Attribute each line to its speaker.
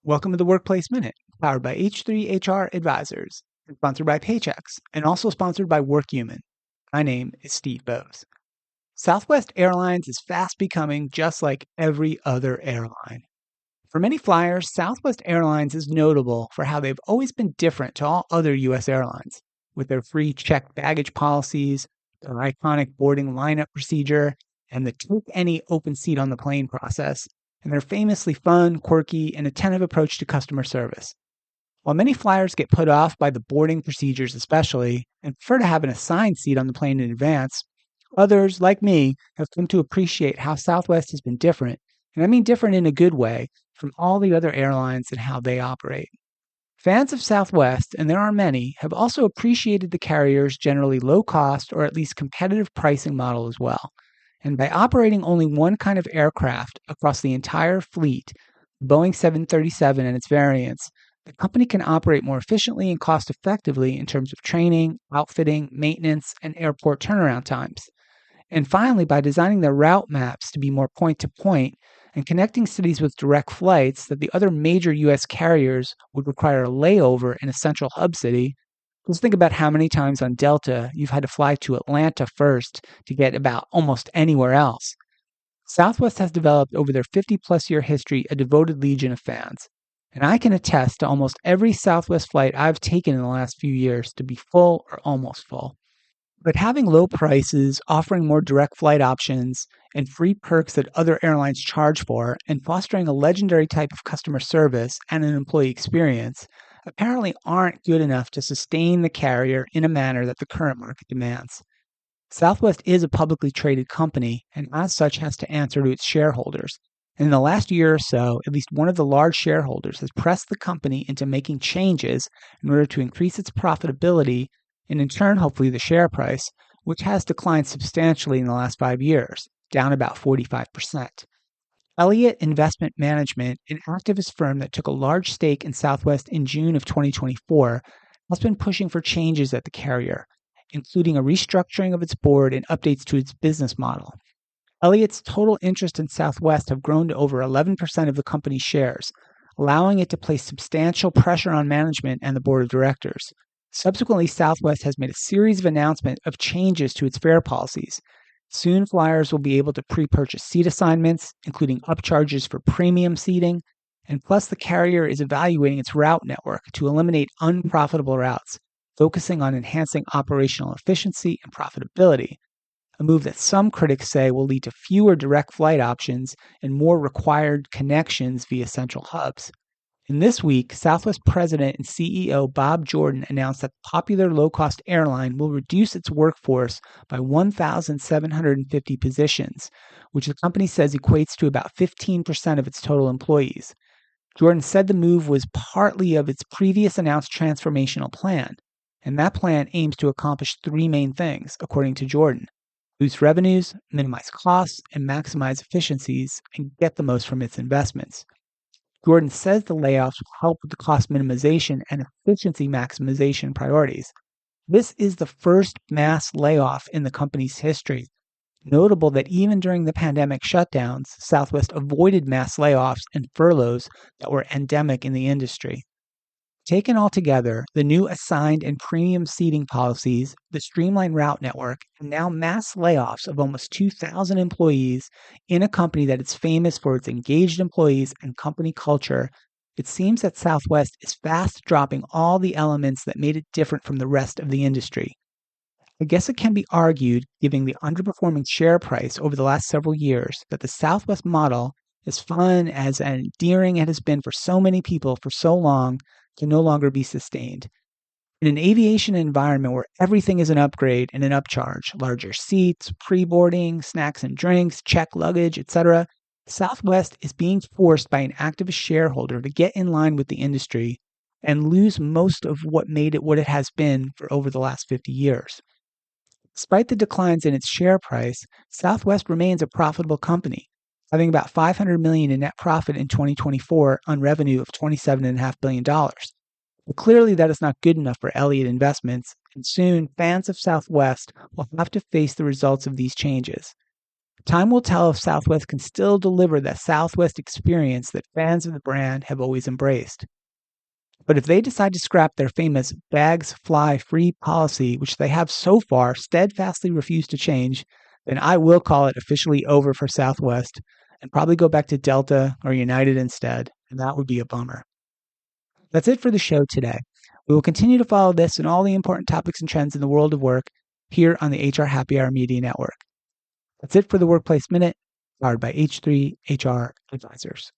Speaker 1: Welcome to the Workplace Minute, powered by H3HR Advisors, and sponsored by Paychex, and also sponsored by WorkHuman. My name is Steve Boese. Southwest Airlines is fast becoming just like every other airline. For many flyers, Southwest Airlines is notable for how they've always been different to all other U.S. airlines, with their free checked baggage policies, their iconic boarding lineup procedure, and the take any open seat on the plane process, and their famously fun, quirky, and attentive approach to customer service. While many flyers get put off by the boarding procedures especially, and prefer to have an assigned seat on the plane in advance, others, like me, have come to appreciate how Southwest has been different, and I mean different in a good way, from all the other airlines and how they operate. Fans of Southwest, and there are many, have also appreciated the carrier's generally low cost or at least competitive pricing model as well. And by operating only one kind of aircraft across the entire fleet, Boeing 737 and its variants, the company can operate more efficiently and cost effectively in terms of training, outfitting, maintenance, and airport turnaround times. And finally, by designing their route maps to be more point to point and connecting cities with direct flights that the other major U.S. carriers would require a layover in a central hub city. Just think about how many times on Delta you've had to fly to Atlanta first to get about almost anywhere else. Southwest has developed over their 50-plus year history a devoted legion of fans. And I can attest to almost every Southwest flight I've taken in the last few years to be full or almost full. But having low prices, offering more direct flight options, and free perks that other airlines charge for, and fostering a legendary type of customer service and an employee experience apparently aren't good enough to sustain the carrier in a manner that the current market demands. Southwest is a publicly traded company, and as such has to answer to its shareholders. And in the last year or so, at least one of the large shareholders has pressed the company into making changes in order to increase its profitability and in turn, hopefully, the share price, which has declined substantially in the last 5 years, down about 45%. Elliott Investment Management, an activist firm that took a large stake in Southwest in June of 2024, has been pushing for changes at the carrier, including a restructuring of its board and updates to its business model. Elliott's total interest in Southwest have grown to over 11% of the company's shares, allowing it to place substantial pressure on management and the board of directors. Subsequently, Southwest has made a series of announcements of changes to its fare policies. Soon, flyers will be able to pre-purchase seat assignments, including upcharges for premium seating, and plus the carrier is evaluating its route network to eliminate unprofitable routes, focusing on enhancing operational efficiency and profitability, a move that some critics say will lead to fewer direct flight options and more required connections via central hubs. And this week, Southwest President and CEO Bob Jordan announced that the popular low-cost airline will reduce its workforce by 1,750 positions, which the company says equates to about 15% of its total employees. Jordan said the move was partly of its previous announced transformational plan, and that plan aims to accomplish three main things, according to Jordan: boost revenues, minimize costs, and maximize efficiencies, and get the most from its investments. Jordan says the layoffs will help with the cost minimization and efficiency maximization priorities. This is the first mass layoff in the company's history. Notable that even during the pandemic shutdowns, Southwest avoided mass layoffs and furloughs that were endemic in the industry. Taken all together, the new assigned and premium seating policies, the streamlined route network, and now mass layoffs of almost 2,000 employees in a company that is famous for its engaged employees and company culture, it seems that Southwest is fast dropping all the elements that made it different from the rest of the industry. I guess it can be argued, given the underperforming share price over the last several years, that the Southwest model, as fun, as endearing it has been for so many people for so long, can no longer be sustained. In an aviation environment where everything is an upgrade and an upcharge, larger seats, pre-boarding, snacks and drinks, check luggage, etc., Southwest is being forced by an activist shareholder to get in line with the industry and lose most of what made it what it has been for over the last 50 years. Despite the declines in its share price, Southwest remains a profitable company, having about $500 million in net profit in 2024 on revenue of $27.5 billion. But clearly that is not good enough for Elliott Investments, and soon fans of Southwest will have to face the results of these changes. Time will tell if Southwest can still deliver that Southwest experience that fans of the brand have always embraced. But if they decide to scrap their famous bags fly free policy, which they have so far steadfastly refused to change, then I will call it officially over for Southwest and probably go back to Delta or United instead, and that would be a bummer. That's it for the show today. We will continue to follow this and all the important topics and trends in the world of work here on the HR Happy Hour Media Network. That's it for the Workplace Minute, powered by H3 HR Advisors.